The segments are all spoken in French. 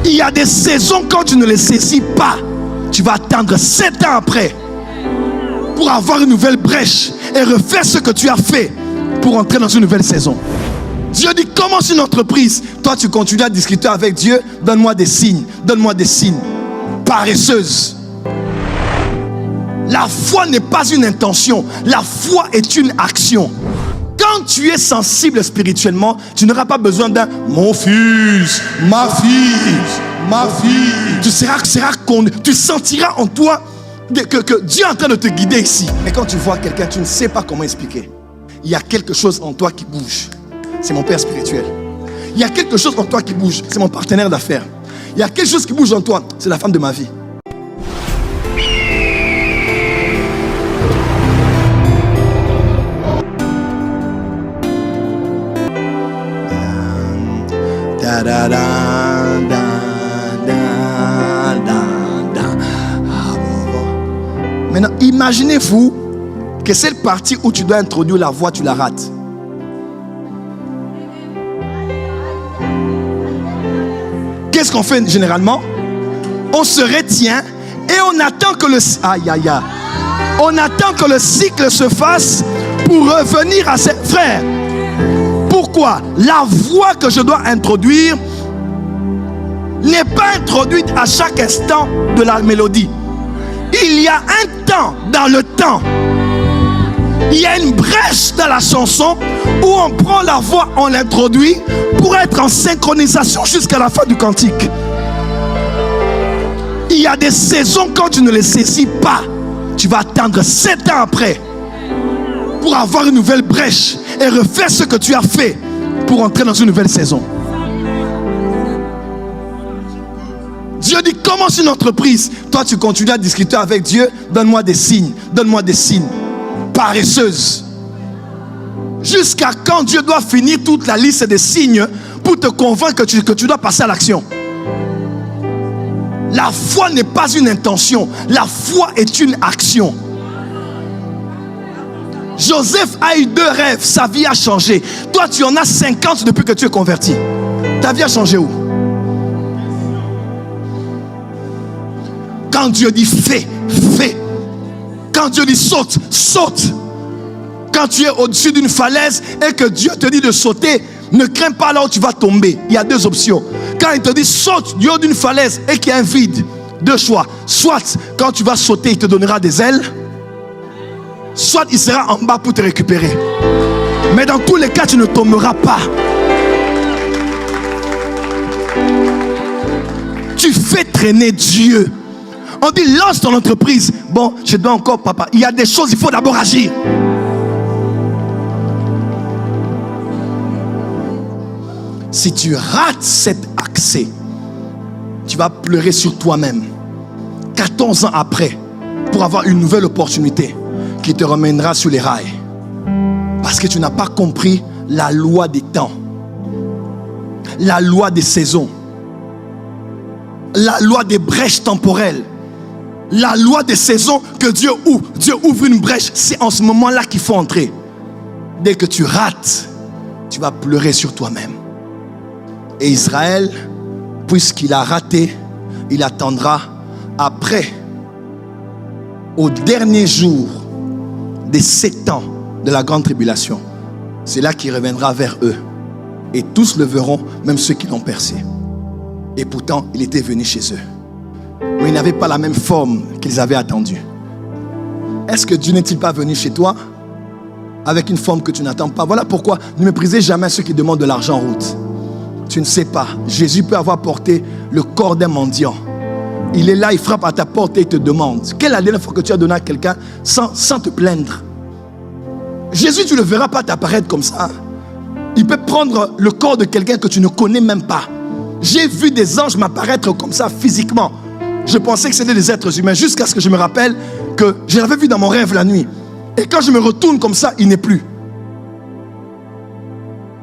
Il y a des saisons, quand tu ne les saisis pas, tu vas attendre 7 ans après pour avoir une nouvelle brèche et refaire ce que tu as fait pour entrer dans une nouvelle saison. Dieu dit, commence une entreprise. Toi, tu continues à discuter avec Dieu. Donne-moi des signes. Donne-moi des signes. Paresseuse. La foi n'est pas une intention. La foi est une action. Quand tu es sensible spirituellement, tu n'auras pas besoin d'un « mon fils, ma fille, ma fille ». Tu sentiras en toi que Dieu est en train de te guider ici. Mais quand tu vois quelqu'un, tu ne sais pas comment expliquer. Il y a quelque chose en toi qui bouge. C'est mon père spirituel. Il y a quelque chose en toi qui bouge. C'est mon partenaire d'affaires. Il y a quelque chose qui bouge en toi. C'est la femme de ma vie. Maintenant, imaginez-vous que cette partie où tu dois introduire la voix, tu la rates. Qu'est-ce qu'on fait généralement? On se retient et on attend que on attend que le cycle se fasse pour revenir à ses frères. Pourquoi? La voix que je dois introduire n'est pas introduite à chaque instant de la mélodie. Il y a un temps dans le temps. Il y a une brèche dans la chanson où on prend la voix, on l'introduit pour être en synchronisation jusqu'à la fin du cantique. Il y a des saisons, quand tu ne les saisis pas, tu vas attendre 7 ans après pour avoir une nouvelle brèche et refaire ce que tu as fait pour entrer dans une nouvelle saison. Dieu dit, commence une entreprise. Toi, tu continues à discuter avec Dieu. Donne-moi des signes. Donne-moi des signes. Paresseuse. Jusqu'à quand Dieu doit finir toute la liste des signes pour te convaincre que tu dois passer à l'action. La foi n'est pas une intention. La foi est une action. Joseph a eu 2 rêves. Sa vie a changé. Toi, tu en as 50 depuis que tu es converti. Ta vie a changé où? Quand Dieu dit fais, fais. Quand Dieu dit saute, saute. Quand tu es au-dessus d'une falaise et que Dieu te dit de sauter, ne crains pas là où tu vas tomber. Il y a 2 options. Quand il te dit saute du haut d'une falaise et qu'il y a un vide, 2 choix. Soit quand tu vas sauter, il te donnera des ailes. Soit il sera en bas pour te récupérer. Mais dans tous les cas, tu ne tomberas pas. Tu fais traîner Dieu. On dit lance ton entreprise. Bon, je dois encore, papa. Il y a des choses, il faut d'abord agir. Si tu rates cet accès, tu vas pleurer sur toi-même 14 ans après pour avoir une nouvelle opportunité qui te ramènera sur les rails. Parce que tu n'as pas compris la loi des temps, la loi des saisons, la loi des brèches temporelles, la loi des saisons que Dieu ouvre. Dieu ouvre une brèche, c'est en ce moment-là qu'il faut entrer. Dès que tu rates, tu vas pleurer sur toi-même. Et Israël, puisqu'il a raté, il attendra après, au dernier jour des 7 ans de la grande tribulation. C'est là qu'il reviendra vers eux. Et tous le verront, même ceux qui l'ont percé. Et pourtant, il était venu chez eux. Mais il n'avait pas la même forme qu'ils avaient attendue. Est-ce que Dieu n'est-il pas venu chez toi avec une forme que tu n'attends pas? Voilà pourquoi ne méprisez jamais ceux qui demandent de l'argent en route. Tu ne sais pas. Jésus peut avoir porté le corps d'un mendiant. Il est là, il frappe à ta porte et il te demande. Quelle est la dernière fois que tu as donné à quelqu'un sans te plaindre? Jésus, tu ne le verras pas t'apparaître comme ça. Il peut prendre le corps de quelqu'un que tu ne connais même pas. J'ai vu des anges m'apparaître comme ça physiquement. Je pensais que c'était des êtres humains jusqu'à ce que je me rappelle que je l'avais vu dans mon rêve la nuit. Et quand je me retourne comme ça, il n'est plus.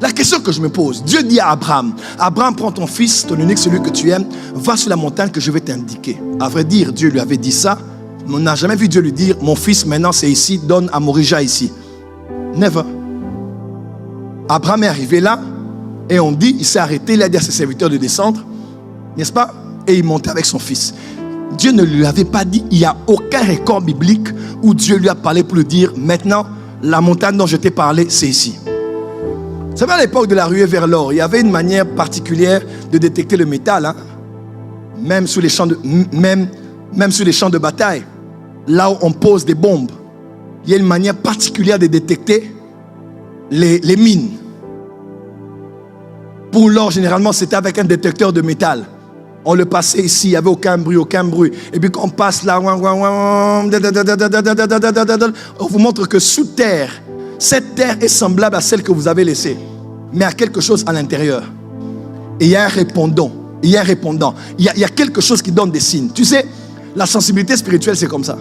La question que je me pose, Dieu dit à Abraham, Abraham, prends ton fils, ton unique, celui que tu aimes, va sur la montagne que je vais t'indiquer. À vrai dire, Dieu lui avait dit ça, mais on n'a jamais vu Dieu lui dire, mon fils maintenant c'est ici, donne à Morija ici. Never. Abraham est arrivé là, et on dit, il s'est arrêté, il a dit à ses serviteurs de descendre, N'est-ce pas? Et il montait avec son fils. Dieu ne lui avait pas dit, il n'y a aucun record biblique où Dieu lui a parlé pour lui dire, maintenant, la montagne dont je t'ai parlé, c'est ici. Vous savez, à l'époque de la ruée vers l'or, il y avait une manière particulière de détecter le métal, hein? Même sur les champs de bataille, là où on pose des bombes, il y a une manière particulière de détecter les mines. Pour l'or, généralement, c'était avec un détecteur de métal. On le passait ici, il n'y avait aucun bruit. Et puis quand on passe là, on vous montre que sous terre, cette terre est semblable à celle que vous avez laissée, mais à quelque chose à l'intérieur. Et il y a un répondant. Il y a quelque chose qui donne des signes. Tu sais, la sensibilité spirituelle, c'est comme ça.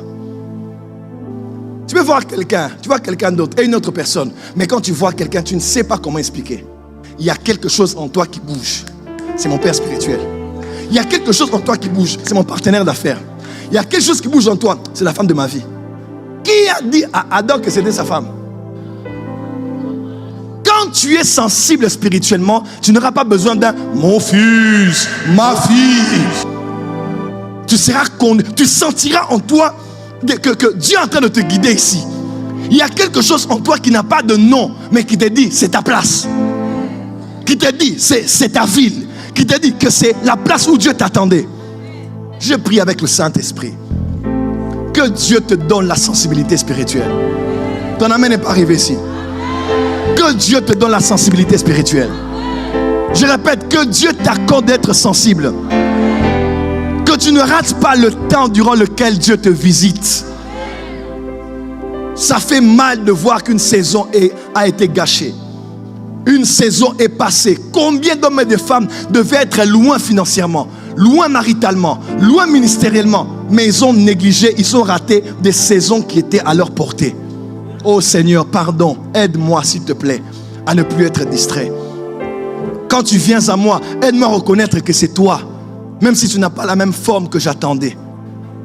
Tu peux voir quelqu'un, tu vois quelqu'un d'autre et une autre personne, mais quand tu vois quelqu'un, tu ne sais pas comment expliquer. Il y a quelque chose en toi qui bouge. C'est mon père spirituel. Il y a quelque chose en toi qui bouge. C'est mon partenaire d'affaires. Il y a quelque chose qui bouge en toi. C'est la femme de ma vie. Qui a dit à Adam que c'était sa femme? Quand tu es sensible spirituellement, tu n'auras pas besoin d'un mon fils, ma fille. Tu sentiras en toi que Dieu est en train de te guider ici. Il y a quelque chose en toi qui n'a pas de nom, mais qui te dit c'est ta place. Qui te dit c'est ta ville. Qui te dit que c'est la place où Dieu t'attendait. Je prie avec le Saint-Esprit. Que Dieu te donne la sensibilité spirituelle. Ton amen n'est pas arrivé ici. Que Dieu te donne la sensibilité spirituelle. Je répète, que Dieu t'accorde d'être sensible. Que tu ne rates pas le temps durant lequel Dieu te visite. Ça fait mal de voir qu'une saison a été gâchée. Une saison est passée. Combien d'hommes et de femmes devaient être loin financièrement, loin maritalement, loin ministériellement, mais ils ont négligé, ils ont raté des saisons qui étaient à leur portée. Oh Seigneur, pardon, aide-moi s'il te plaît à ne plus être distrait. Quand tu viens à moi, aide-moi à reconnaître que c'est toi, même si tu n'as pas la même forme que j'attendais,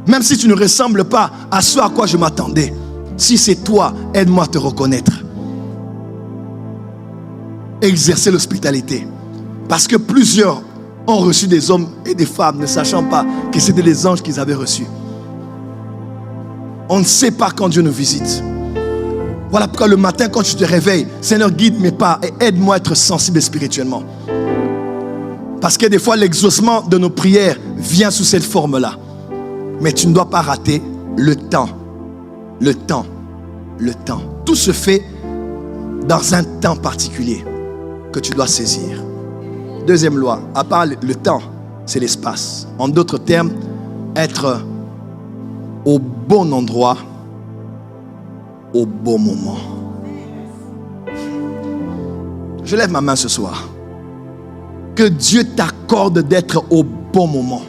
même si tu ne ressembles pas à ce à quoi je m'attendais. Si c'est toi, aide-moi à te reconnaître. Exercer l'hospitalité. Parce que plusieurs ont reçu des hommes et des femmes ne sachant pas que c'était les anges qu'ils avaient reçus. On ne sait pas quand Dieu nous visite. Voilà pourquoi le matin quand tu te réveilles, Seigneur, guide mes pas et aide-moi à être sensible spirituellement. Parce que des fois l'exaucement de nos prières vient sous cette forme-là. Mais tu ne dois pas rater le temps. Le temps. Tout se fait dans un temps particulier que tu dois saisir. Deuxième loi, à part le temps, c'est l'espace. En d'autres termes, être au bon endroit, au bon moment. Je lève ma main ce soir. Que Dieu t'accorde d'être au bon moment.